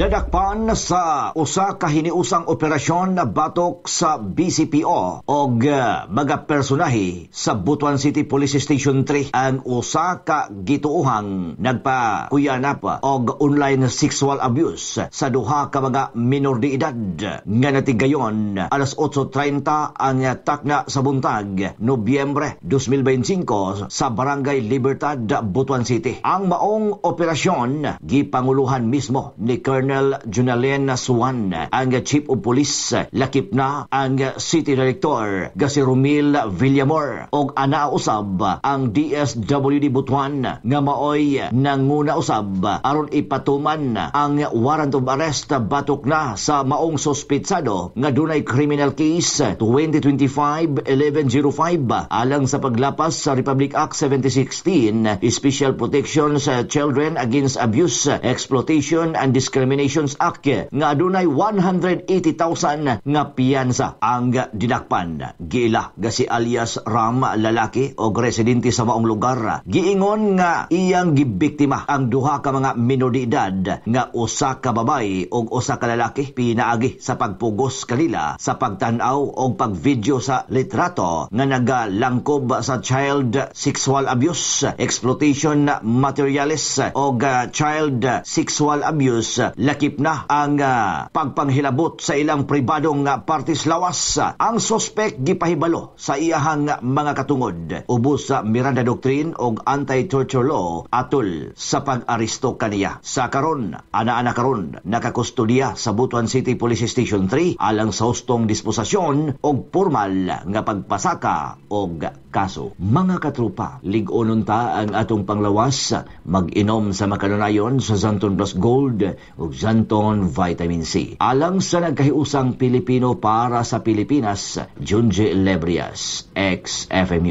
Dadakpan sa usa ka hiniusang operasyon na batok sa BCPO og mga personahe sa Butuan City Police Station 3 ang usa ka gituohang nagpakuyanap og online sexual abuse sa duha ka mga minor de edad nga natigayon alas 8:30 ang takna sa buntag Nobyembre 2025 sa Barangay Libertad, Butuan City. Ang maong operasyon gipanguluhan mismo ni Colonel Junalen Suwan, ang Chief of Police. Lakip na ang City Director si Romil Villamor og ana usab ang DSWD Butuan nga maoy nanguna usab aron ipatuman ang warrant of arrest batok na sa maong suspetsado nga dunay criminal case 2025-1105 alang sa paglapas sa Republic Act 1716 Special Protection sa Children Against Abuse, Exploitation and Discriminations Act nga adunay 180,000 nga piyansa ang dinakpan. Giila si alias Ram, lalaki o residente sa maong lugar. Giingon nga iyang gibiktima ang duha ka mga minor de edad nga usa ka babay o usa ka lalaki pinaagi sa pagpugos kanila sa pagtan-aw o pagvideo sa litrato nga nagalangkob sa child sexual abuse, exploitation materialis o child sexual abuse. Lakip na ang pagpanghilabot sa ilang pribadong partis lawas. Ang suspect gipahibalo sa iyahang mga katungod ubos sa Miranda Doctrine o Anti-Torture Law atol sa pag-aristo kaniya. Sa karon, ana-ana karon nakakustodiya sa Butuan City Police Station 3 alang sa hustong disposasyon o formal nga pagpasaka o kaso. Mga katrupa, lig-onon ta ang atong panglawas. Mag-inom sa makanunayon sa Zanton Plus Gold o Zanton Vitamin C. Alang sa nagkahiusang Pilipino para sa Pilipinas, Junji Lebrias, ex-FMU.